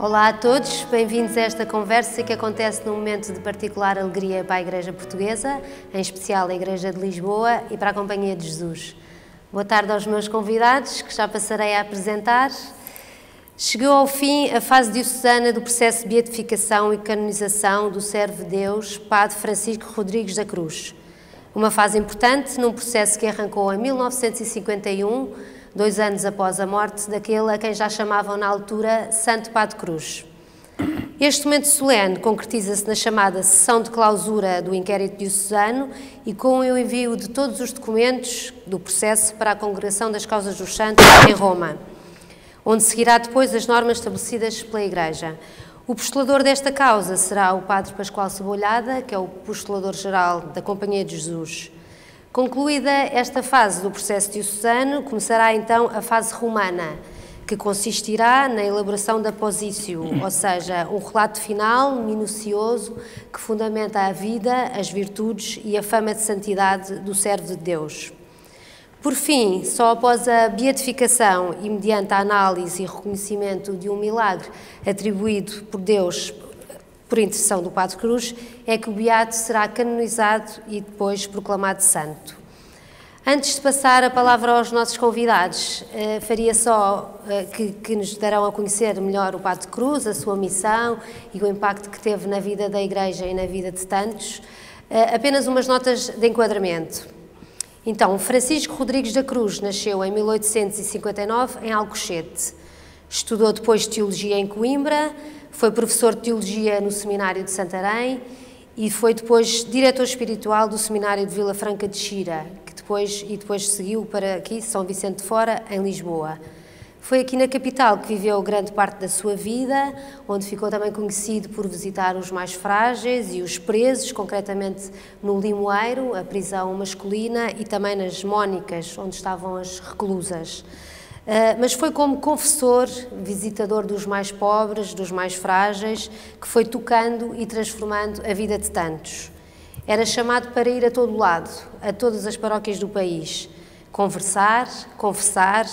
Olá a todos, bem-vindos a esta conversa que acontece num momento de particular alegria para a Igreja Portuguesa, em especial a Igreja de Lisboa e para a Companhia de Jesus. Boa tarde aos meus convidados, que já passarei a apresentar. Chegou ao fim a fase diocesana do processo de beatificação e canonização do servo de Deus, Padre Francisco Rodrigues da Cruz. Uma fase importante num processo que arrancou em 1951, 2 anos após a morte daquele a quem já chamavam na altura Santo Padre Cruz. Este momento solene concretiza-se na chamada sessão de clausura do inquérito diocesano e com o envio de todos os documentos do processo para a Congregação das Causas dos Santos em Roma, onde seguirá depois as normas estabelecidas pela Igreja. O postulador desta causa será o Padre Pascoal Cebolhada, que é o postulador-geral da Companhia de Jesus. Concluída esta fase do processo diocesano, começará então a fase romana, que consistirá na elaboração da positio, ou seja, um relato final, minucioso, que fundamenta a vida, as virtudes e a fama de santidade do servo de Deus. Por fim, só após a beatificação e mediante a análise e reconhecimento de um milagre atribuído por Deus por intercessão do Padre Cruz, é que o beato será canonizado e depois proclamado santo. Antes de passar a palavra aos nossos convidados, faria só que nos darão a conhecer melhor o Padre Cruz, a sua missão e o impacto que teve na vida da Igreja e na vida de tantos, apenas umas notas de enquadramento. Então, Francisco Rodrigues da Cruz nasceu em 1859 em Alcochete. Estudou depois Teologia em Coimbra, foi professor de Teologia no Seminário de Santarém e foi depois diretor espiritual do Seminário de Vila Franca de Xira, que depois seguiu para aqui, São Vicente de Fora, em Lisboa. Foi aqui na capital que viveu grande parte da sua vida, onde ficou também conhecido por visitar os mais frágeis e os presos, concretamente no Limoeiro, a prisão masculina, e também nas Mónicas, onde estavam as reclusas. Mas foi como confessor, visitador dos mais pobres, dos mais frágeis, que foi tocando e transformando a vida de tantos. Era chamado para ir a todo lado, a todas as paróquias do país, conversar, confessar,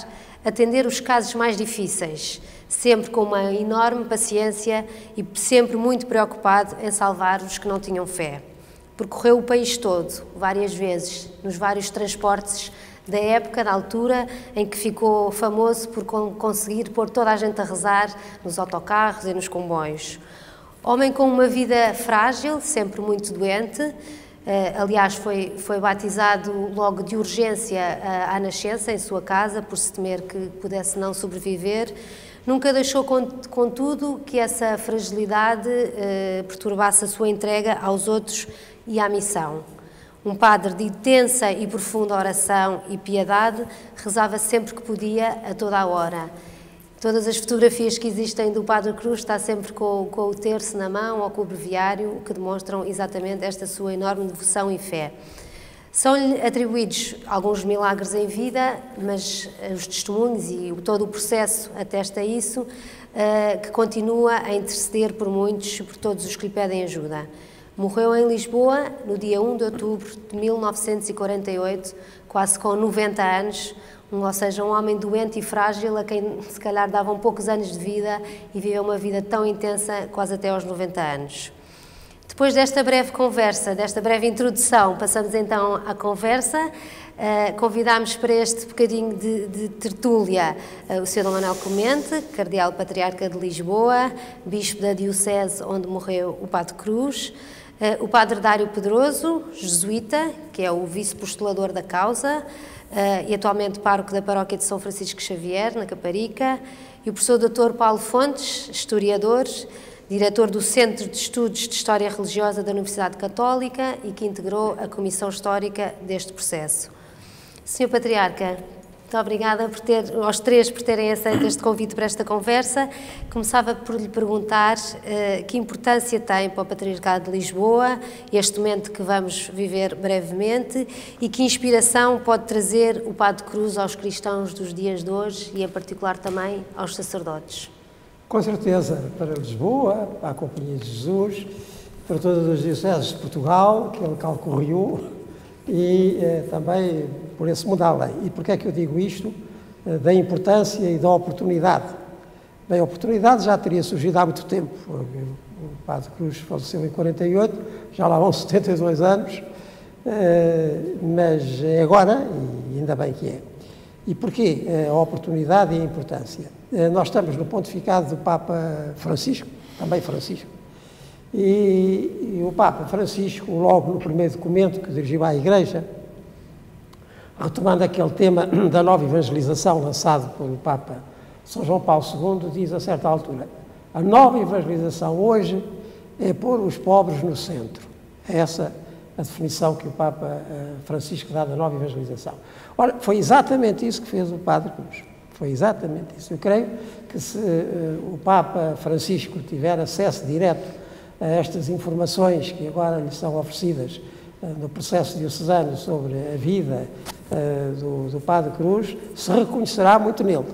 atender os casos mais difíceis, sempre com uma enorme paciência e sempre muito preocupado em salvar os que não tinham fé. Percorreu o país todo, várias vezes, nos vários transportes da época, da altura, em que ficou famoso por conseguir pôr toda a gente a rezar nos autocarros e nos comboios. Homem com uma vida frágil, sempre muito doente, aliás foi batizado logo de urgência à nascença em sua casa, por se temer que pudesse não sobreviver. Nunca deixou, contudo, que essa fragilidade perturbasse a sua entrega aos outros e à missão. Um padre de intensa e profunda oração e piedade, rezava sempre que podia, a toda a hora. Todas as fotografias que existem do Padre Cruz está sempre com o terço na mão ou com o breviário, que demonstram exatamente esta sua enorme devoção e fé. São-lhe atribuídos alguns milagres em vida, mas os testemunhos e todo o processo atesta isso, que continua a interceder por muitos e por todos os que lhe pedem ajuda. Morreu em Lisboa no dia 1 de outubro de 1948, quase com 90 anos, ou seja, um homem doente e frágil, a quem se calhar davam poucos anos de vida e viveu uma vida tão intensa, quase até aos 90 anos. Depois desta breve conversa, desta breve introdução, passamos então à conversa. Convidámos para este bocadinho de tertúlia o Sr. Dom Manuel Clemente, Cardeal Patriarca de Lisboa, Bispo da Diocese onde morreu o Padre Cruz, o Padre Dário Pedroso, jesuíta, que é o vice-postulador da causa, e atualmente pároco da paróquia de São Francisco Xavier, na Caparica, e o professor Dr. Paulo Fontes, historiador, diretor do Centro de Estudos de História Religiosa da Universidade Católica e que integrou a Comissão Histórica deste processo. Sr. Patriarca, muito obrigada aos três por terem aceito este convite para esta conversa. Começava por lhe perguntar que importância tem para o Patriarcado de Lisboa este momento que vamos viver brevemente e que inspiração pode trazer o Padre Cruz aos cristãos dos dias de hoje e, em particular, também aos sacerdotes. Com certeza, para Lisboa, para a Companhia de Jesus, para todas as dioceses de Portugal, que é o local que correu, e também por esse mundo além. E porquê é que eu digo isto? Da importância e da oportunidade Bem, a oportunidade já teria surgido há muito tempo. O Padre Cruz faleceu em 48, já lá vão 72 anos, mas é agora, e ainda bem que é. E porquê a oportunidade e a importância? Nós estamos no pontificado do Papa Francisco, também Francisco, e o Papa Francisco, logo no primeiro documento que dirigiu à Igreja, retomando aquele tema da nova evangelização lançado pelo Papa São João Paulo II, diz a certa altura: a nova evangelização hoje é pôr os pobres no centro. É essa a definição que o Papa Francisco dá da nova evangelização. Ora, foi exatamente isso que fez o Padre Cruz. Foi exatamente isso. Eu creio que se o Papa Francisco tiver acesso direto a estas informações que agora lhe são oferecidas no processo diocesano sobre a vida do Padre Cruz, se reconhecerá muito nele.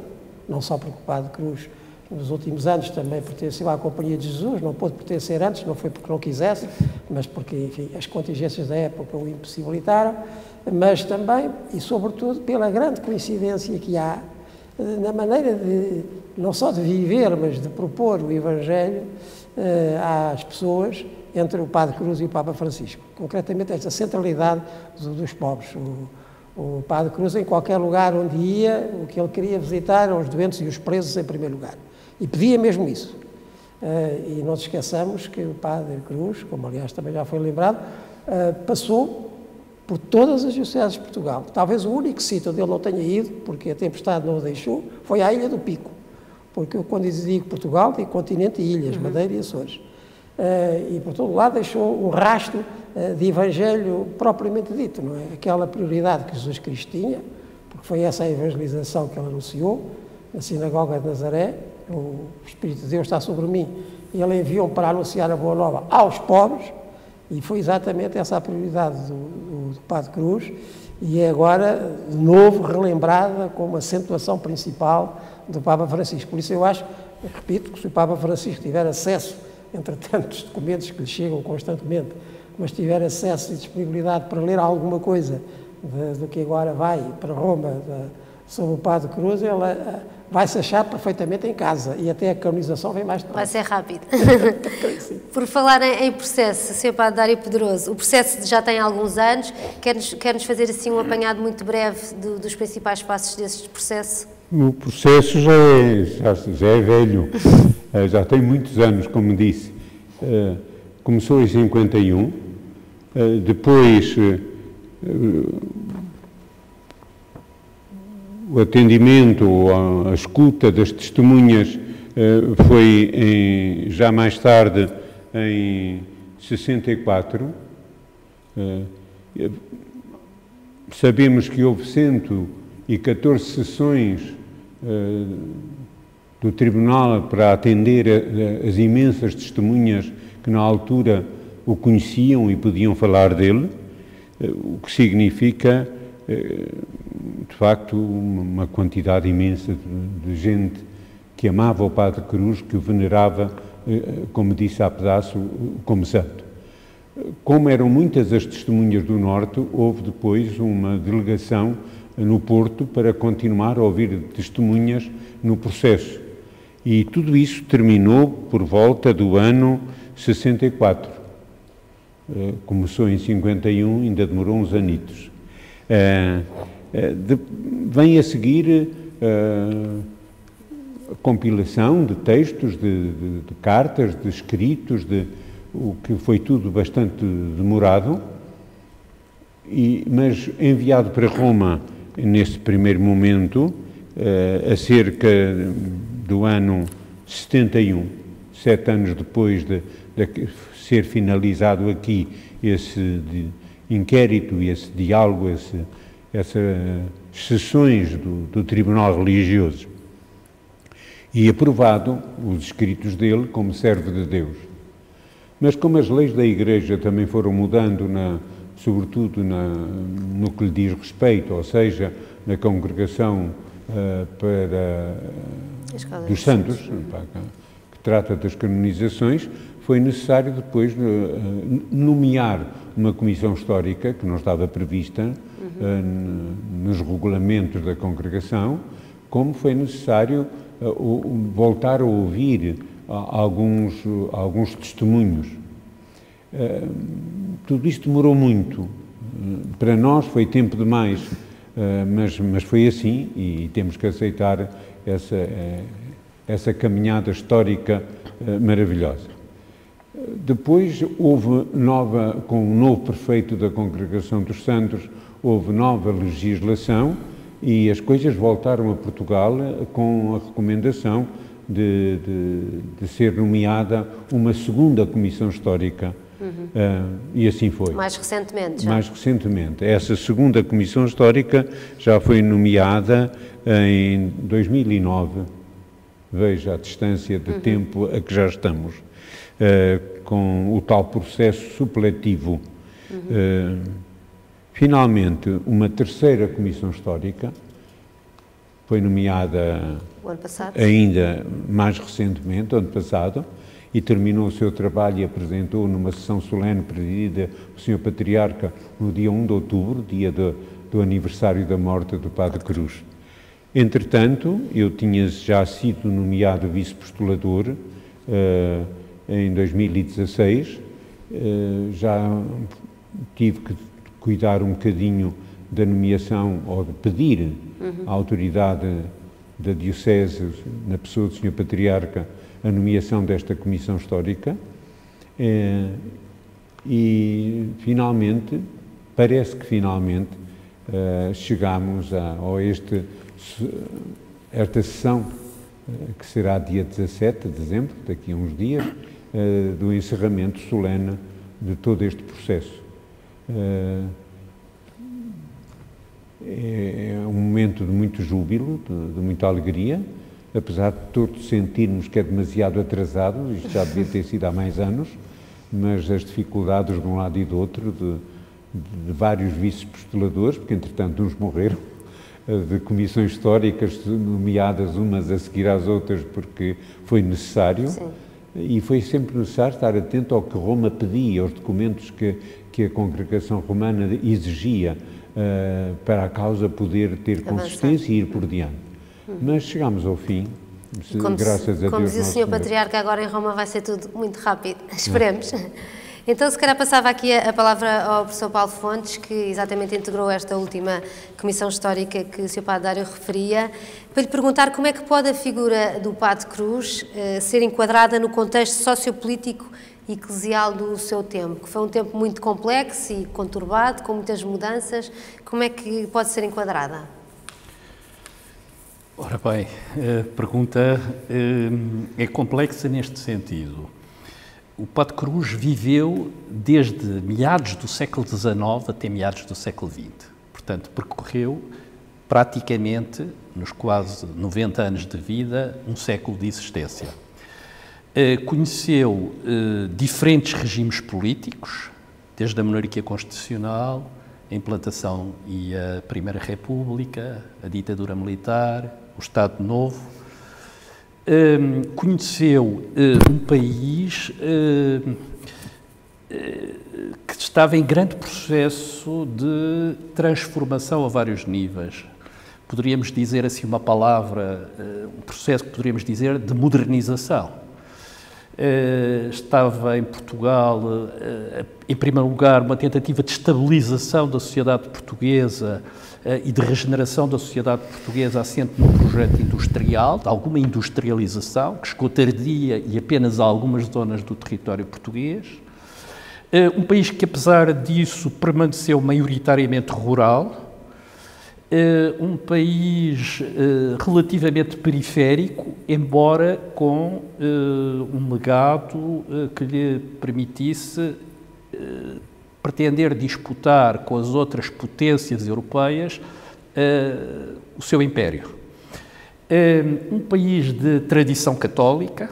Não só porque o Padre Cruz, nos últimos anos, também pertenceu à Companhia de Jesus, não pôde pertencer antes, não foi porque não quisesse, mas porque, enfim, as contingências da época o impossibilitaram, mas também, e sobretudo, pela grande coincidência que há na maneira de, não só de viver, mas de propor o Evangelho às pessoas, entre o Padre Cruz e o Papa Francisco. Concretamente, esta centralidade dos pobres. O Padre Cruz, em qualquer lugar onde ia, o que ele queria visitar eram os doentes e os presos em primeiro lugar. E pedia mesmo isso. E não nos esqueçamos que o Padre Cruz, como aliás também já foi lembrado, passou por todas as dioceses de Portugal. Talvez o único sítio onde ele não tenha ido, porque a tempestade não o deixou, foi à Ilha do Pico. Porque eu, quando digo Portugal, digo continente e ilhas, Madeira e Açores. E por todo lado deixou um rastro de Evangelho propriamente dito, não é? Aquela prioridade que Jesus Cristo tinha, porque foi essa a evangelização que ele anunciou na sinagoga de Nazaré: o Espírito de Deus está sobre mim, e ele enviou-me para anunciar a boa nova aos pobres, e foi exatamente essa a prioridade do Padre Cruz, e é agora, de novo, relembrada como acentuação principal do Papa Francisco. Por isso eu acho, repito, que se o Papa Francisco tiver acesso, entre tantos documentos que lhe chegam constantemente, mas tiver acesso e disponibilidade para ler alguma coisa do que agora vai para Roma sobre o Padre Cruz, ela vai-se achar perfeitamente em casa, e até a canonização vem mais depressa. Vai ser rápido. Por falar em processo, Sr. Padre Dário Pedroso, o processo já tem alguns anos, quer-nos fazer assim um apanhado muito breve dos principais passos desse processo? O processo já é velho, já tem muitos anos, como disse. Começou em 51, depois o atendimento, a escuta das testemunhas foi já mais tarde, em 64. Sabemos que houve 114 sessões do Tribunal para atender as imensas testemunhas que na altura o conheciam e podiam falar dele, o que significa, de facto, uma quantidade imensa de gente que amava o Padre Cruz, que o venerava, como disse há pedaço, como santo. Como eram muitas as testemunhas do Norte, houve depois uma delegação no Porto para continuar a ouvir testemunhas no processo. E tudo isso terminou por volta do ano 64. Começou em 51, ainda demorou uns anitos. Vem a seguir a compilação de textos, de cartas, de escritos, o que foi tudo bastante demorado, mas enviado para Roma nesse primeiro momento, a cerca do ano 71, 7 anos depois de ser finalizado aqui esse inquérito, esse diálogo, essas sessões do Tribunal Religioso, e aprovado os escritos dele como servo de Deus. Mas como as leis da Igreja também foram mudando, sobretudo no que lhe diz respeito, ou seja, na congregação dos santos, que trata das canonizações, foi necessário depois nomear uma comissão histórica, que não estava prevista nos regulamentos da congregação, como foi necessário voltar a ouvir alguns testemunhos. Tudo isto demorou muito. Para nós foi tempo demais, mas foi assim e temos que aceitar essa caminhada histórica maravilhosa. Depois houve com o novo prefeito da Congregação dos Santos, houve nova legislação e as coisas voltaram a Portugal com a recomendação de ser nomeada uma segunda comissão histórica. E assim foi. Mais recentemente já? Mais recentemente. Essa segunda comissão histórica já foi nomeada em 2009. Veja a distância de tempo a que já estamos, com o tal processo supletivo. Finalmente, uma terceira comissão histórica foi nomeada o ano passado, ainda mais recentemente, ano passado, e terminou o seu trabalho e apresentou numa sessão solene presidida pelo Sr. Patriarca no dia 1 de outubro, dia do aniversário da morte do Padre Cruz. Entretanto, eu tinha já sido nomeado vice-postulador em 2016, já tive que cuidar um bocadinho da nomeação, ou de pedir à autoridade da Diocese, na pessoa do Sr. Patriarca, a nomeação desta Comissão Histórica e, finalmente, parece que finalmente chegamos a esta sessão, que será dia 17 de dezembro, daqui a uns dias, do encerramento solene de todo este processo. É um momento de muito júbilo, de muita alegria, apesar de todos sentirmos que é demasiado atrasado, isto já devia ter sido há mais anos, mas as dificuldades de um lado e do outro, de vários vice-postuladores, porque entretanto uns morreram, de comissões históricas nomeadas umas a seguir às outras porque foi necessário. Sim. E foi sempre necessário estar atento ao que Roma pedia, aos documentos que a Congregação Romana exigia para a causa poder ter consistência e ir por diante. Mas chegámos ao fim, graças a Deus. Como dizia o Sr. Patriarca, agora em Roma vai ser tudo muito rápido, esperemos. Então, se calhar passava aqui a palavra ao professor Paulo Fontes, que exatamente integrou esta última comissão histórica que o Sr. Padre Dário referia, para lhe perguntar como é que pode a figura do Padre Cruz ser enquadrada no contexto sociopolítico e eclesial do seu tempo, que foi um tempo muito complexo e conturbado, com muitas mudanças. Como é que pode ser enquadrada? Ora bem, a pergunta é complexa neste sentido. O Padre Cruz viveu desde meados do século XIX até meados do século XX. Portanto, percorreu praticamente, nos quase 90 anos de vida, um século de existência. Conheceu diferentes regimes políticos, desde a monarquia constitucional, a implantação e a Primeira República, a ditadura militar, o Estado Novo. Conheceu um país que estava em grande processo de transformação a vários níveis. Poderíamos dizer assim uma palavra, um processo que poderíamos dizer de modernização. Estava em Portugal, em primeiro lugar, uma tentativa de estabilização da sociedade portuguesa e de regeneração da sociedade portuguesa assente num projeto industrial, de alguma industrialização, que chegou tardia e apenas a algumas zonas do território português. Um país que, apesar disso, permaneceu maioritariamente rural. Um país relativamente periférico, embora com um legado que lhe permitisse pretender disputar com as outras potências europeias o seu império. Um país de tradição católica,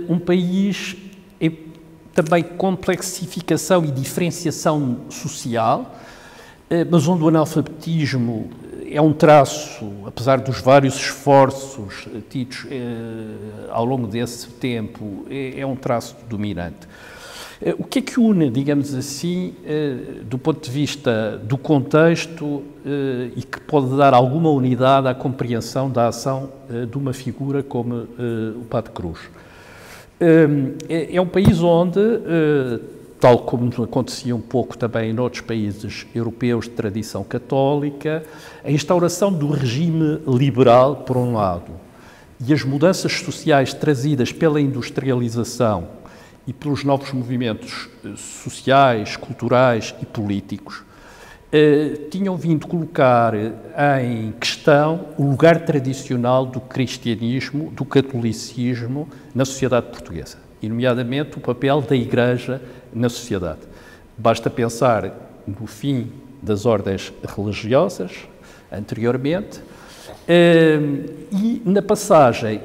um país também com complexificação e diferenciação social, mas onde o analfabetismo é um traço, apesar dos vários esforços tidos ao longo desse tempo, é um traço dominante. O que é que une, digamos assim, do ponto de vista do contexto e que pode dar alguma unidade à compreensão da ação de uma figura como o Padre Cruz? É um país onde, tal como acontecia um pouco também em outros países europeus de tradição católica, a instauração do regime liberal, por um lado, e as mudanças sociais trazidas pela industrialização e pelos novos movimentos sociais, culturais e políticos, tinham vindo colocar em questão o lugar tradicional do cristianismo, do catolicismo na sociedade portuguesa, e nomeadamente o papel da Igreja na sociedade. Basta pensar no fim das ordens religiosas, anteriormente, e na passagem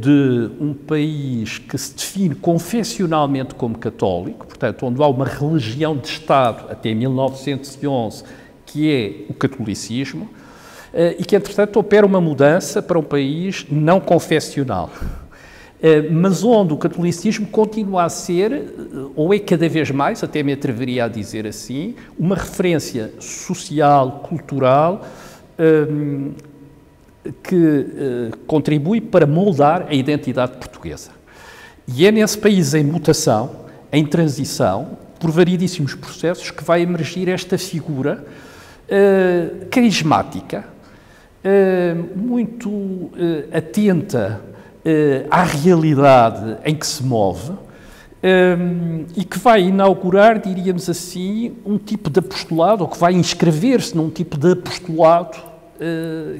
de um país que se define confessionalmente como católico, portanto, onde há uma religião de Estado até 1911, que é o catolicismo, e que, entretanto, opera uma mudança para um país não confessional, mas onde o catolicismo continua a ser, ou é cada vez mais, até me atreveria a dizer assim, uma referência social, cultural, que contribui para moldar a identidade portuguesa. E é nesse país em mutação, em transição, por variedíssimos processos, que vai emergir esta figura carismática, muito atenta à realidade em que se move, e que vai inaugurar, diríamos assim, um tipo de apostolado, ou que vai inscrever-se num tipo de apostolado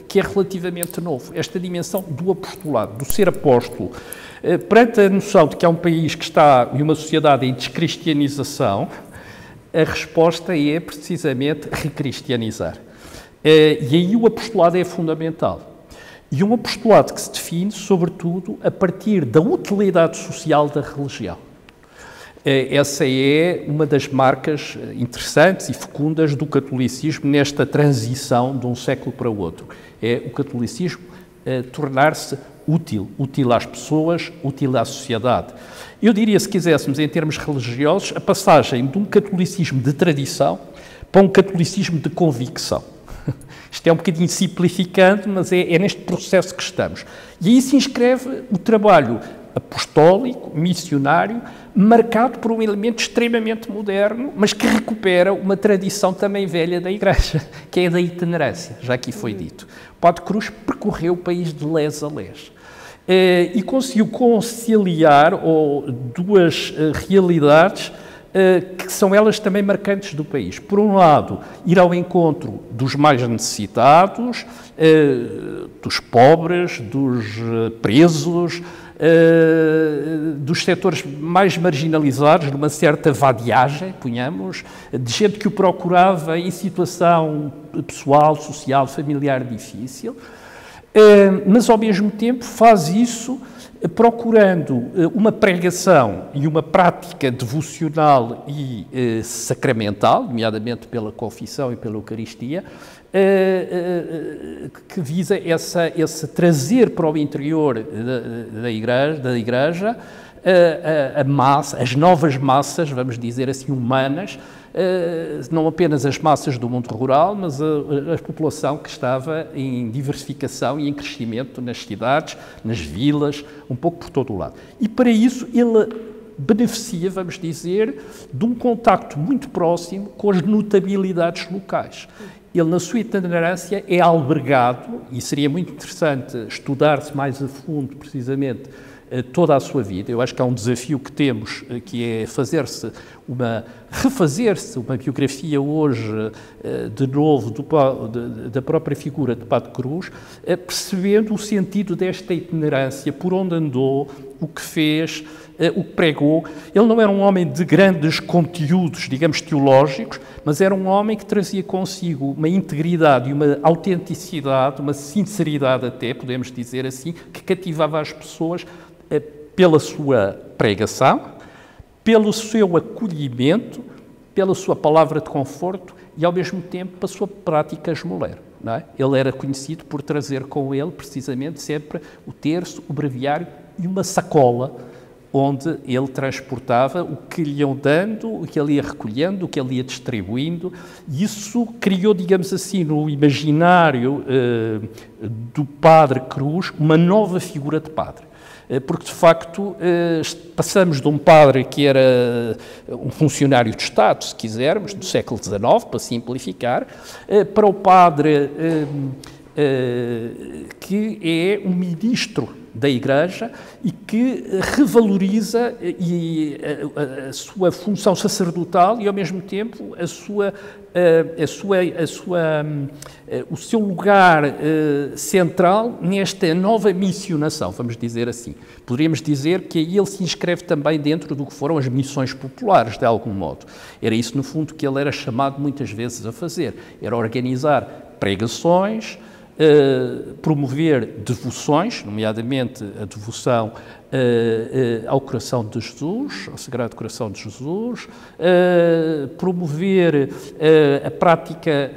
que é relativamente novo. Esta dimensão do apostolado, do ser apóstolo, perante a noção de que há um país que está em uma sociedade em descristianização, a resposta é precisamente recristianizar. E aí o apostolado é fundamental. E um apostolado que se define, sobretudo, a partir da utilidade social da religião. Essa é uma das marcas interessantes e fecundas do catolicismo nesta transição de um século para o outro. É o catolicismo tornar-se útil às pessoas, útil à sociedade. Eu diria, se quiséssemos, em termos religiosos, a passagem de um catolicismo de tradição para um catolicismo de convicção. Isto é um bocadinho simplificando, mas é neste processo que estamos. E aí se inscreve o trabalho apostólico, missionário, marcado por um elemento extremamente moderno, mas que recupera uma tradição também velha da Igreja, que é a da itinerância, já aqui foi dito. O Padre Cruz percorreu o país de les a les e conseguiu conciliar duas realidades que são elas também marcantes do país. Por um lado, ir ao encontro dos mais necessitados, dos pobres, dos presos, dos setores mais marginalizados, de uma certa vadiagem, ponhamos, de gente que o procurava em situação pessoal, social, familiar difícil, mas ao mesmo tempo faz isso procurando uma pregação e uma prática devocional e sacramental, nomeadamente pela confissão e pela Eucaristia, que visa esse trazer para o interior da Igreja as novas massas, vamos dizer assim, humanas, não apenas as massas do mundo rural, mas a população que estava em diversificação e em crescimento nas cidades, nas vilas, um pouco por todo o lado. E para isso ele beneficia, vamos dizer, de um contacto muito próximo com as notabilidades locais. Ele, na sua itinerância, é albergado, e seria muito interessante estudar-se mais a fundo, precisamente, toda a sua vida. Eu acho que há um desafio que temos, que é refazer-se uma biografia hoje, de novo, da própria figura de Padre Cruz, percebendo o sentido desta itinerância, por onde andou, o que fez, o que pregou. Ele não era um homem de grandes conteúdos, digamos, teológicos, mas era um homem que trazia consigo uma integridade e uma autenticidade, uma sinceridade até, podemos dizer assim, que cativava as pessoas pela sua pregação, pelo seu acolhimento, pela sua palavra de conforto e, ao mesmo tempo, pela sua prática esmoleira. Não é? Ele era conhecido por trazer com ele, precisamente, sempre o terço, o breviário e uma sacola onde ele transportava o que lhe iam dando, o que ele ia recolhendo, o que ele ia distribuindo, e isso criou, digamos assim, no imaginário do Padre Cruz, uma nova figura de padre. Porque, de facto, passamos de um padre que era um funcionário de Estado, se quisermos, do século XIX, para simplificar, para o padre que é um ministro da Igreja e que revaloriza a sua função sacerdotal e, ao mesmo tempo, o seu lugar central nesta nova missionação, vamos dizer assim. Poderíamos dizer que aí ele se inscreve também dentro do que foram as missões populares, de algum modo. Era isso, no fundo, que ele era chamado muitas vezes a fazer. Era organizar pregações, promover devoções, nomeadamente a devoção ao coração de Jesus, ao Sagrado Coração de Jesus, promover a prática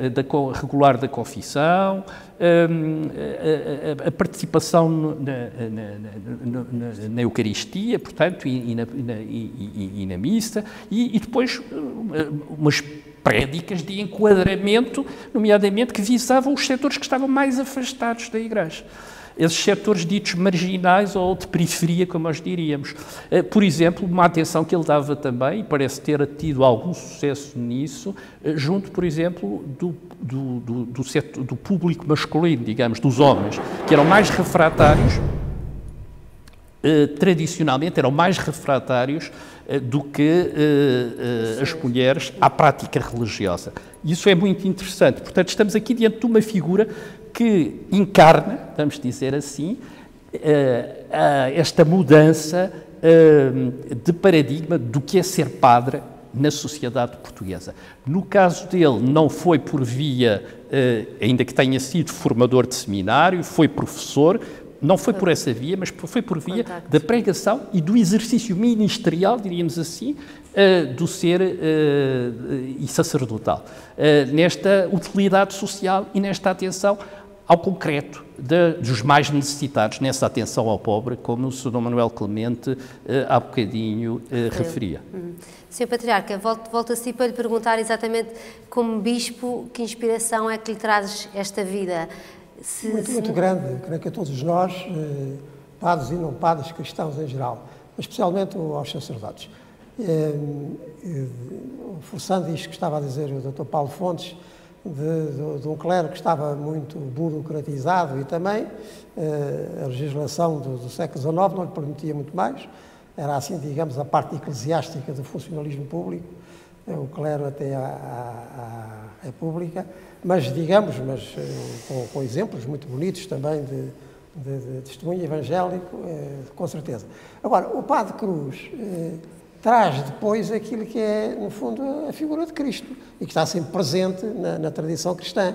regular da confissão, a participação na Eucaristia, portanto, e na missa, e depois umas prédicas de enquadramento, nomeadamente que visavam os setores que estavam mais afastados da Igreja. Esses setores ditos marginais ou de periferia, como nós diríamos. Por exemplo, uma atenção que ele dava também, e parece ter tido algum sucesso nisso, junto, por exemplo, do público masculino, digamos, dos homens, que eram mais refratários, tradicionalmente eram mais refratários do que as mulheres à prática religiosa. Isso é muito interessante. Portanto, estamos aqui diante de uma figura que encarna, vamos dizer assim, esta mudança de paradigma do que é ser padre na sociedade portuguesa. No caso dele, não foi por via, ainda que tenha sido formador de seminário, foi professor, não foi por essa via, mas foi por via da pregação e do exercício ministerial, diríamos assim, do ser e sacerdotal. Nesta utilidade social e nesta atenção ao concreto dos mais necessitados, nessa atenção ao pobre, como o Sr. Dom Manuel Clemente há bocadinho referia. Sr. Patriarca, volto a si para lhe perguntar exatamente, como bispo, que inspiração é que lhe traz esta vida? Muito grande, creio que a todos nós, padres e não padres, cristãos em geral, mas especialmente aos sacerdotes. Forçando isto que estava a dizer o Dr. Paulo Fontes, de um clero que estava muito burocratizado e também a legislação do século XIX não lhe permitia muito mais, era assim, digamos, a parte eclesiástica do funcionalismo público, o clero até à República, mas digamos, com exemplos muito bonitos também de testemunho evangélico, com certeza. Agora, o Padre Cruz traz depois aquilo que é, no fundo, a figura de Cristo e que está sempre presente na tradição cristã.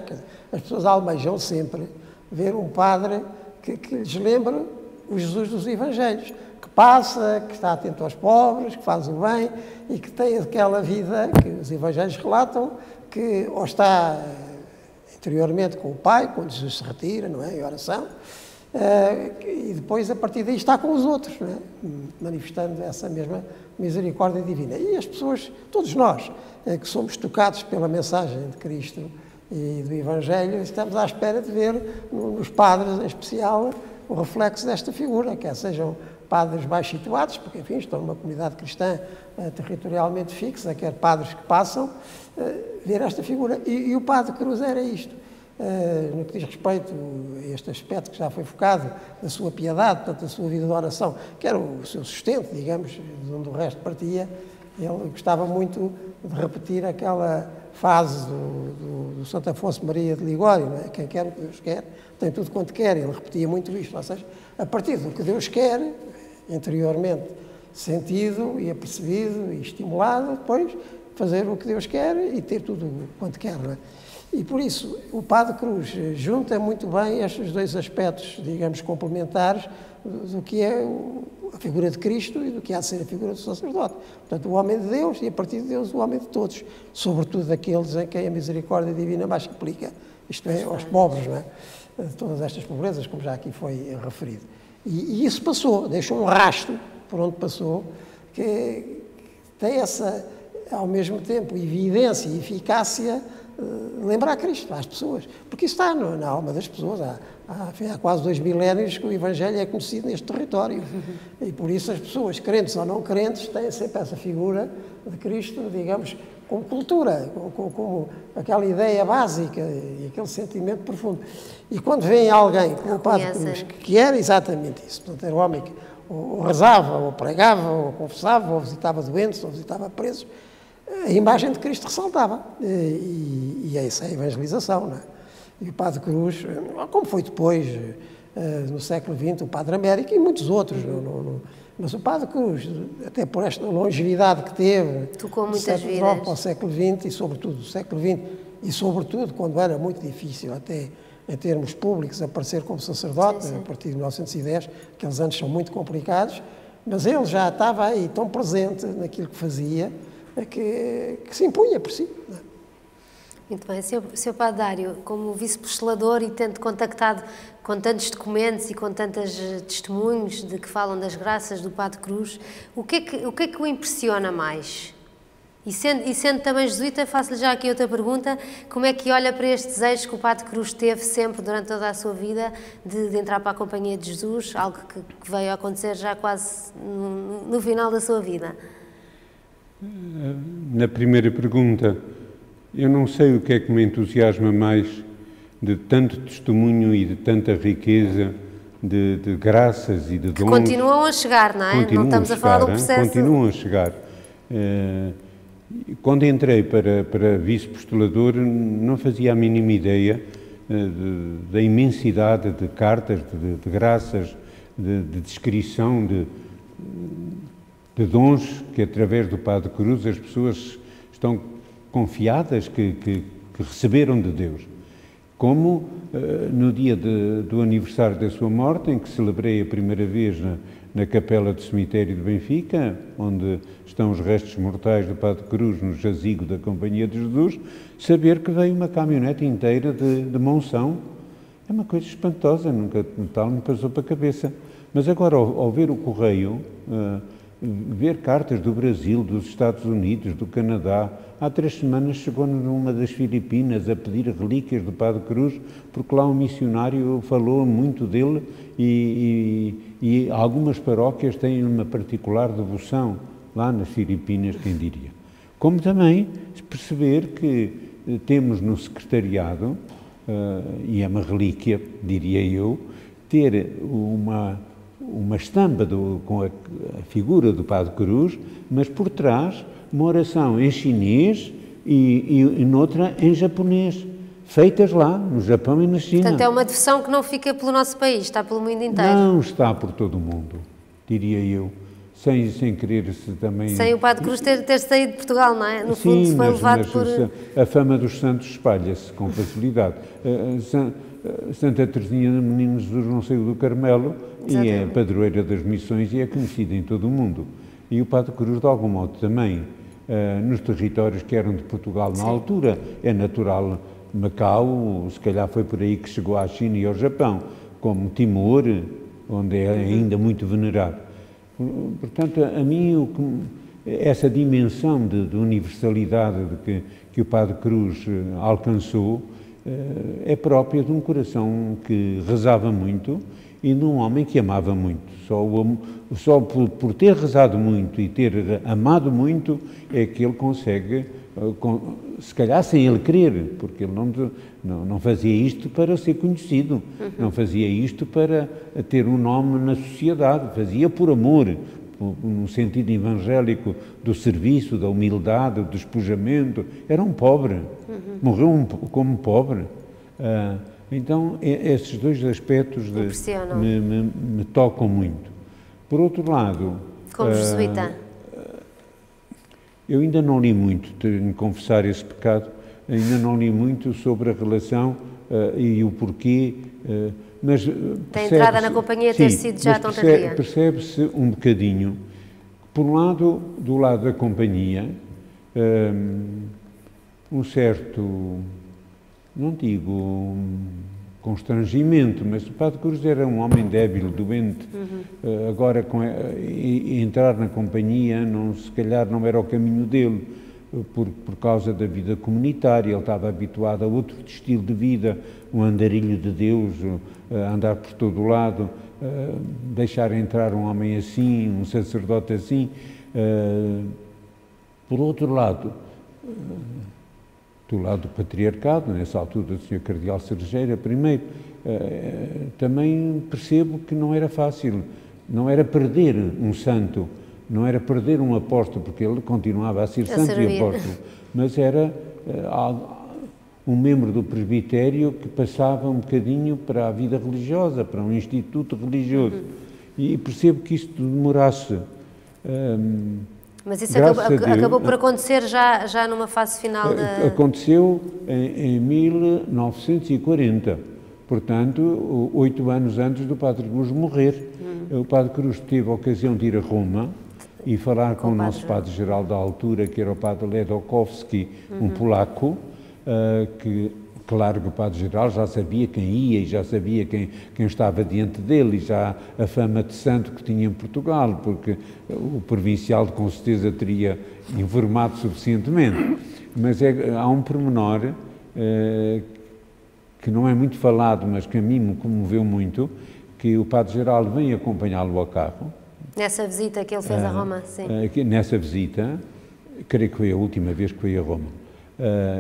As pessoas almejam sempre ver um padre que lhes lembre o Jesus dos Evangelhos, que passa, que está atento aos pobres, que faz o bem e que tem aquela vida que os Evangelhos relatam, que ou está interiormente com o Pai, quando Jesus se retira, não é, em oração, e depois, a partir daí, está com os outros, não é? Manifestando essa mesma misericórdia divina. E as pessoas, todos nós, que somos tocados pela mensagem de Cristo e do Evangelho, estamos à espera de ver nos padres, em especial, o reflexo desta figura, quer sejam padres mais situados, porque, enfim, estão numa comunidade cristã territorialmente fixa, quer padres que passam, ver esta figura. E o Padre Cruz era isto. No que diz respeito a este aspecto que já foi focado, da sua piedade, portanto, da sua vida de oração, que era o seu sustento, digamos, de onde o resto partia, ele gostava muito de repetir aquela fase do Santo Afonso Maria de Ligório, não é? Quem quer o que Deus quer, tem tudo quanto quer. Ele repetia muito isto, ou seja, a partir do que Deus quer, interiormente sentido e apercebido e estimulado, depois fazer o que Deus quer e ter tudo quanto quer, não é? E por isso o Padre Cruz junta muito bem estes dois aspectos, digamos, complementares do que é a figura de Cristo e do que há de ser a figura do sacerdote. Portanto, o homem de Deus e, a partir de Deus, o homem de todos, sobretudo daqueles em quem a misericórdia divina mais se aplica, isto é, aos pobres, não é? De todas estas pobrezas, como já aqui foi referido. E isso passou, deixou um rastro por onde passou, que tem essa, ao mesmo tempo, evidência e eficácia lembrar Cristo às pessoas, porque isso está na alma das pessoas. Há quase 2 milénios que o Evangelho é conhecido neste território e por isso as pessoas, crentes ou não crentes, têm sempre essa figura de Cristo, digamos, como cultura, como aquela ideia básica e aquele sentimento profundo. E quando vem alguém como o Padre Cruz, que era exatamente isso, portanto, era um homem que ou rezava, ou pregava, ou confessava, ou visitava doentes, ou visitava presos, a imagem de Cristo ressaltava. E essa é a evangelização, não é? E o Padre Cruz, como foi depois, no século XX, o Padre Américo e muitos outros, mas o Padre Cruz, até por esta longevidade que teve, tocou do muitas século XIX vidas. para o século XX e sobretudo do século XX, e sobretudo quando era muito difícil até em termos públicos aparecer como sacerdote, a partir de 1910, aqueles anos são muito complicados, mas ele já estava aí tão presente naquilo que fazia, que se impunha por si. Não é? Muito bem. Sr. Padre Dário, como vice-postulador e tendo contactado com tantos documentos e com tantos testemunhos de que falam das graças do Padre Cruz, o que é que o impressiona mais? E sendo também jesuíta, faço-lhe já aqui outra pergunta: como é que olha para este desejo que o Padre Cruz teve sempre durante toda a sua vida de entrar para a Companhia de Jesus, algo que veio a acontecer já quase no final da sua vida? Na primeira pergunta, eu não sei o que é que me entusiasma mais de tanto testemunho e de tanta riqueza de graças e de dons. Continuam a chegar, não é? Continuam não estamos a falar do processo. Continuam a chegar. Quando entrei para vice-postulador, não fazia a mínima ideia da imensidade de cartas, de graças, de descrição, de dons que, através do Padre Cruz, as pessoas estão confiadas que receberam de Deus. Como no dia do aniversário da sua morte, em que celebrei a primeira vez na capela do cemitério de Benfica, onde estão os restos mortais do Padre Cruz, no jazigo da Companhia de Jesus, saber que veio uma caminhonete inteira de Monção. É uma coisa espantosa, nunca tal me passou para a cabeça. Mas agora, ao ver o correio, ver cartas do Brasil, dos Estados Unidos, do Canadá, há 3 semanas chegou-nos uma das Filipinas a pedir relíquias do Padre Cruz, porque lá um missionário falou muito dele e algumas paróquias têm uma particular devoção lá nas Filipinas, quem diria. Como também perceber que temos no secretariado, e é uma relíquia, diria eu, ter uma estampa com a figura do Padre Cruz, mas por trás uma oração em chinês e noutra em japonês, feitas lá, no Japão e na China. Portanto, é uma devoção que não fica pelo nosso país, está pelo mundo inteiro. Não, está por todo o mundo, diria eu, sem querer-se também... Sem o Padre Cruz ter saído de Portugal, não é? No fundo, sim, foi levado por... a fama dos santos espalha-se com facilidade. Santa Teresinha do Menino Jesus não saiu do Carmelo. Exatamente. E é padroeira das missões e é conhecida em todo o mundo. E o Padre Cruz, de algum modo, também, nos territórios que eram de Portugal na altura, é natural. Macau, se calhar foi por aí que chegou à China e ao Japão, como Timor, onde é ainda muito venerado. Portanto, a mim, essa dimensão de universalidade que o Padre Cruz alcançou é própria de um coração que rezava muito e de um homem que amava muito. Só por ter rezado muito e ter amado muito é que ele consegue, se calhar sem ele querer, porque ele não fazia isto para ser conhecido, não fazia isto para ter um nome na sociedade, fazia por amor, no sentido evangélico do serviço, da humildade, do despojamento. Era um pobre, morreu como pobre. Então, esses 2 aspectos me tocam muito. Por outro lado... Como jesuíta? Eu ainda não li muito, tenho de confessar esse pecado, ainda não li muito sobre a relação e o porquê, mas... Da entrada na companhia ter sido já tão tardia. Percebe-se um bocadinho, por um lado, do lado da companhia, um certo, não digo constrangimento, mas o Padre Cruz era um homem débil, doente. Agora, entrar na companhia, se calhar não era o caminho dele, por causa da vida comunitária. Ele estava habituado a outro estilo de vida, um andarilho de Deus, andar por todo o lado, deixar entrar um homem assim, um sacerdote assim. Por outro lado, do lado do patriarcado, nessa altura do Sr. Cardeal Cerejeira, primeiro, também percebo que não era fácil, não era perder um santo, não era perder um apóstolo, porque ele continuava a ser santo e apóstolo, mas era um membro do presbitério que passava um bocadinho para a vida religiosa, para um instituto religioso. E percebo que isto demorasse. Mas isso acabou por acontecer já numa fase final da... Aconteceu em 1940, portanto, 8 anos antes do Padre Cruz morrer. O Padre Cruz teve a ocasião de ir a Roma e falar com o nosso Padre-Geral da altura, que era o Padre Ledokowski, um polaco, que, claro que o Padre-Geral já sabia quem ia e já sabia quem estava diante dele, e já a fama de santo que tinha em Portugal, porque o provincial com certeza teria informado suficientemente. Mas há um pormenor que não é muito falado, mas que a mim me comoveu muito, que o Padre-Geral vem acompanhá-lo ao carro. Nessa visita que ele fez a Roma, sim. Nessa visita, creio que foi a última vez que foi a Roma.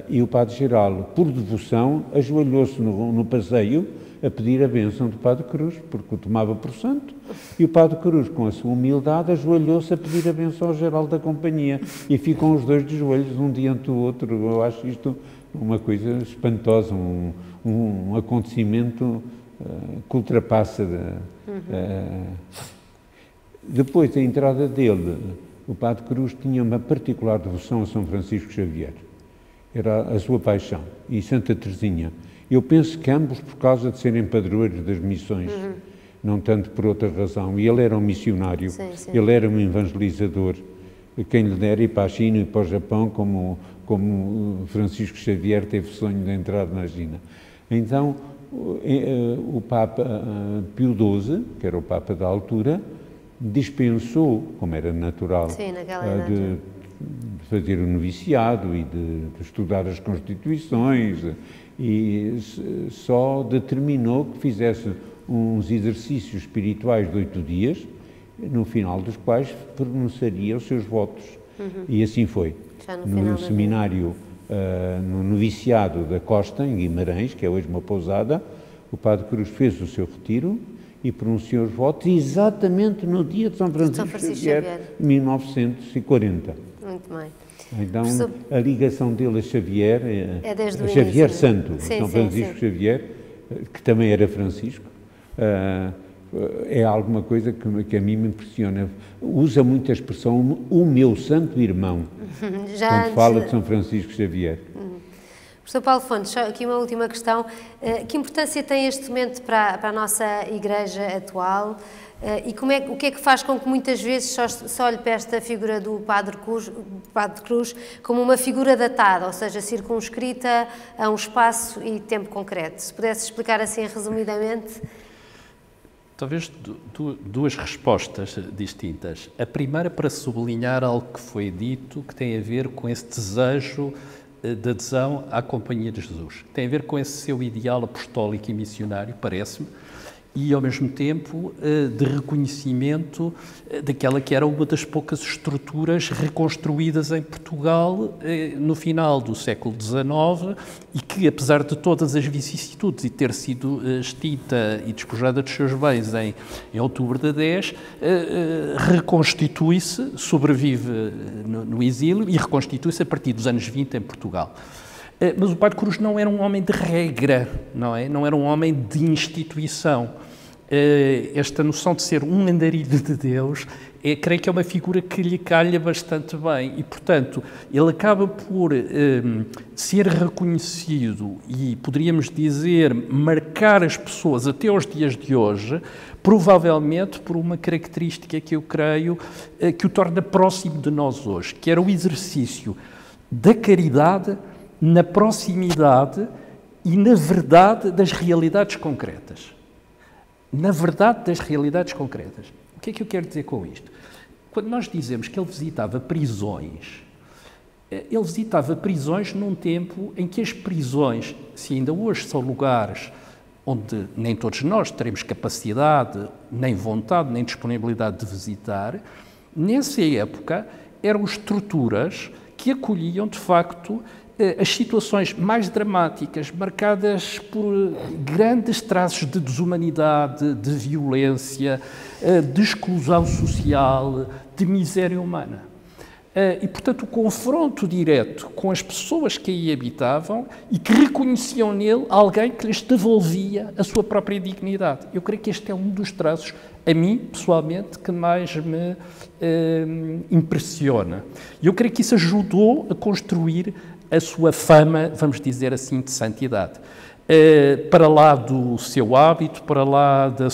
E o Padre-Geral, por devoção, ajoelhou-se no passeio a pedir a bênção do Padre Cruz, porque o tomava por santo, e o Padre Cruz, com a sua humildade, ajoelhou-se a pedir a bênção ao geral da companhia, e ficam os dois de joelhos um diante do outro. Eu acho isto uma coisa espantosa, um acontecimento que ultrapassa... Depois da entrada dele, o Padre Cruz tinha uma particular devoção a São Francisco Xavier. Era a sua paixão. E Santa Teresinha. Eu penso que ambos por causa de serem padroeiros das missões, não tanto por outra razão. E ele era um missionário, ele era um evangelizador. Quem lhe dera ir para a China e para o Japão, como Francisco Xavier teve sonho de entrar na China. Então, o Papa Pio XII, que era o Papa da altura, dispensou, como era natural, de fazer o noviciado e de estudar as Constituições, e só determinou que fizesse uns exercícios espirituais de 8 dias, no final dos quais pronunciaria os seus votos. E assim foi. No seminário, no noviciado da Costa, em Guimarães, que é hoje uma pousada, o Padre Cruz fez o seu retiro e pronunciou os votos exatamente no dia de São Francisco Xavier, 1940. Muito bem. Então, a ligação dele a Xavier, é desde o Xavier início. Santo, São Francisco Xavier, que também era Francisco, é alguma coisa que a mim me impressiona. Usa muito a expressão "o meu santo irmão", quando fala de São Francisco Xavier. Professor Paulo Fontes, só aqui uma última questão. Que importância tem este momento para a nossa Igreja atual? E o que é que faz com que muitas vezes só olhe para esta figura do Padre Cruz como uma figura datada, ou seja, circunscrita a um espaço e tempo concreto? Se pudesse explicar assim resumidamente. Talvez duas respostas distintas. A primeira para sublinhar algo que foi dito, que tem a ver com esse desejo de adesão à Companhia de Jesus. Tem a ver com esse seu ideal apostólico e missionário, parece-me, e ao mesmo tempo de reconhecimento daquela que era uma das poucas estruturas reconstruídas em Portugal no final do século XIX e que, apesar de todas as vicissitudes e ter sido extinta e despojada dos seus bens em outubro de 10, reconstitui-se, sobrevive no exílio e reconstitui-se a partir dos anos 20 em Portugal. Mas o Padre Cruz não era um homem de regra, não é? Não era um homem de instituição. Esta noção de ser um andarilho de Deus, creio que é uma figura que lhe calha bastante bem e, portanto, ele acaba por ser reconhecido e, poderíamos dizer, marcar as pessoas até aos dias de hoje, provavelmente por uma característica que eu creio que o torna próximo de nós hoje, que era o exercício da caridade na proximidade e na verdade das realidades concretas. Na verdade das realidades concretas. O que é que eu quero dizer com isto? Quando nós dizemos que ele visitava prisões num tempo em que as prisões, se ainda hoje são lugares onde nem todos nós teremos capacidade, nem vontade, nem disponibilidade de visitar, nessa época eram estruturas que acolhiam, de facto, as situações mais dramáticas, marcadas por grandes traços de desumanidade, de violência, de exclusão social, de miséria humana. E, portanto, o confronto direto com as pessoas que aí habitavam e que reconheciam nele alguém que lhes devolvia a sua própria dignidade. Eu creio que este é um dos traços, a mim, pessoalmente, que mais me impressiona. E eu creio que isso ajudou a construir a sua fama, vamos dizer assim, de santidade. Para lá do seu hábito, para lá da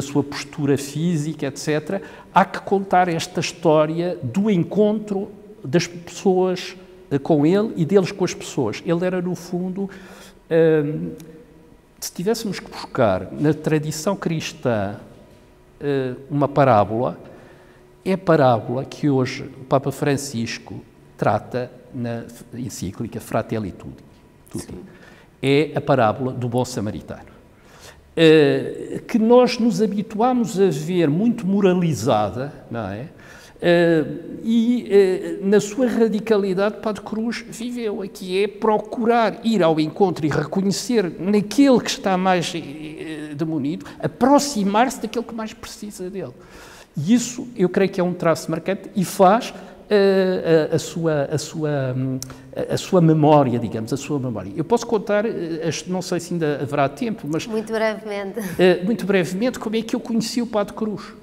sua postura física, etc., há que contar esta história do encontro das pessoas com ele e deles com as pessoas. Ele era, no fundo, se tivéssemos que buscar na tradição cristã uma parábola, é a parábola que hoje o Papa Francisco trata na encíclica Fratelli Tutti. É a parábola do bom samaritano, que nós nos habituámos a ver muito moralizada, não é? Na sua radicalidade, Padre Cruz viveu aqui, é procurar ir ao encontro e reconhecer naquele que está mais demonido, aproximar-se daquele que mais precisa dele. E isso, eu creio que é um traço marcante e faz a sua memória, digamos, a sua memória. Eu posso contar, não sei se ainda haverá tempo, mas... Muito brevemente. Muito brevemente, como é que eu conheci o Padre Cruz.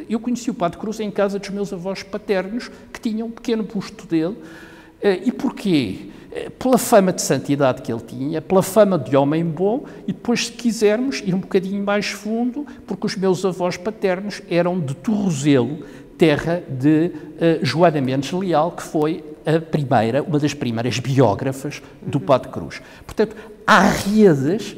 Eu conheci o Padre Cruz em casa dos meus avós paternos, que tinham um pequeno busto dele. E porquê? Pela fama de santidade que ele tinha, pela fama de homem bom, e depois, se quisermos, ir um bocadinho mais fundo, porque os meus avós paternos eram de Torrozelo, terra de Joana Mendes Leal, que foi uma das primeiras biógrafas do Padre Cruz. Portanto, há redes,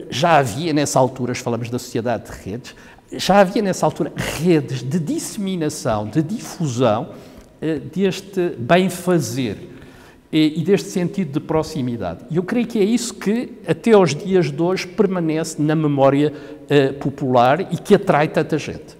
já havia nessa altura, falamos da sociedade de redes, já havia nessa altura redes de disseminação, de difusão deste bem-fazer e deste sentido de proximidade. E eu creio que é isso que, até aos dias de hoje, permanece na memória popular e que atrai tanta gente.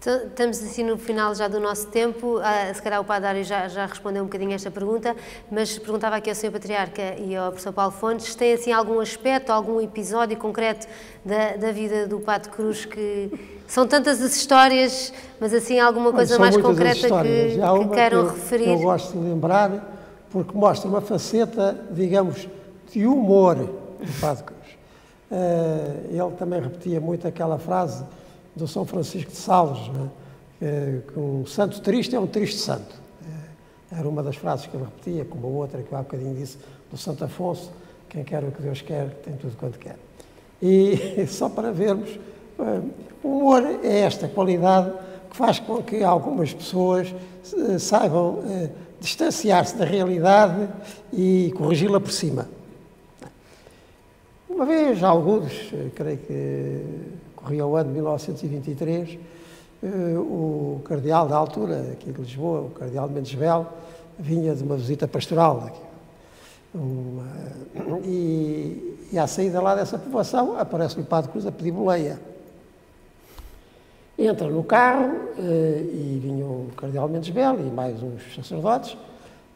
Então, estamos assim no final já do nosso tempo, se calhar o Padre Dário já respondeu um bocadinho a esta pergunta, mas perguntava aqui ao Sr. Patriarca e ao Professor Paulo Fontes, tem assim algum aspecto, algum episódio concreto da vida do Padre Cruz, que são tantas as histórias, mas assim alguma coisa mais concreta que queiram referir? Eu gosto de lembrar, porque mostra uma faceta, digamos, de humor do Padre Cruz. Ele também repetia muito aquela frase do São Francisco de Sales, que um santo triste é um triste santo. Era uma das frases que ele repetia, como a outra que eu há bocadinho disse, do Santo Afonso, quem quer o que Deus quer, tem tudo quanto quer. E só para vermos, o humor é esta qualidade que faz com que algumas pessoas saibam distanciar-se da realidade e corrigi-la por cima. Uma vez, alguns, creio que corria o ano de 1923, o cardeal da altura, aqui de Lisboa, o cardeal Mendes Belo, vinha de uma visita pastoral. E à saída lá dessa povoação, aparece o Padre Cruz a pedir boleia. Entra no carro e vinha o cardeal Mendes Belo e mais uns sacerdotes,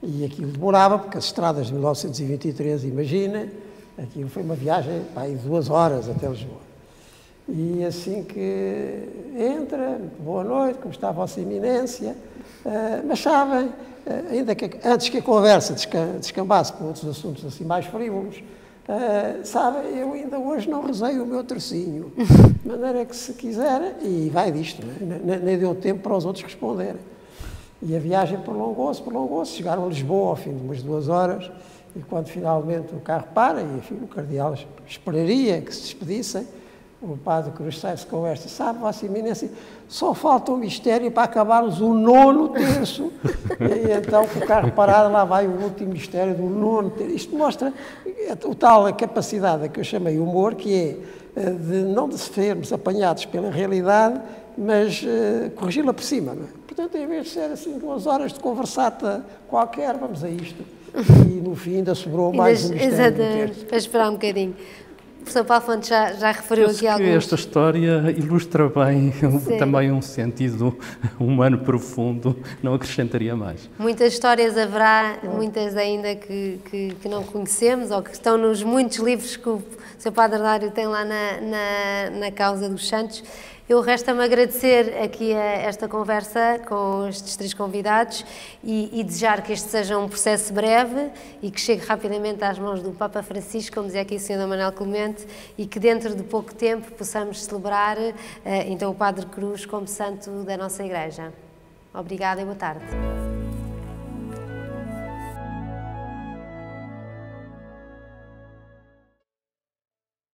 e aquilo demorava, porque as estradas de 1923, imagina, aquilo foi uma viagem de 2 horas até Lisboa. E assim que entra, boa noite, como está a Vossa Eminência, mas sabem, ainda que antes que a conversa descambasse para outros assuntos assim mais frívolos, sabem, eu ainda hoje não rezei o meu tercinho, de maneira que se quiser, e vai disto, nem deu tempo para os outros responderem. E a viagem prolongou-se, chegaram a Lisboa ao fim de umas 2 horas, e quando finalmente o carro para, e enfim, o cardeal esperaria que se despedissem, o Padre Cruz sai-se com esta, sabe, Vossa Eminência, só falta um mistério para acabarmos o 9º terço. E então, com o carro parado, lá vai o último mistério do 9º terço. Isto mostra o tal capacidade que eu chamei humor, que é de não de sermos apanhados pela realidade, mas corrigi-la por cima. Não é? Portanto, em vez de ser assim 2 horas de conversata qualquer, vamos a isto. E no fim ainda sobrou mais um mistério do terço. Para esperar um bocadinho. O professor Paulo Fontes já referiu aqui alguns... Esta história ilustra bem também um sentido humano profundo, não acrescentaria mais. Muitas histórias haverá, muitas ainda que não conhecemos, ou que estão nos muitos livros que o Sr. Padre Dário tem lá na causa dos santos. Eu resta-me agradecer aqui esta conversa com estes 3 convidados e desejar que este seja um processo breve e que chegue rapidamente às mãos do Papa Francisco, como dizia aqui o Sr. Manuel Clemente, e que dentro de pouco tempo possamos celebrar então o Padre Cruz como santo da nossa Igreja. Obrigada e boa tarde.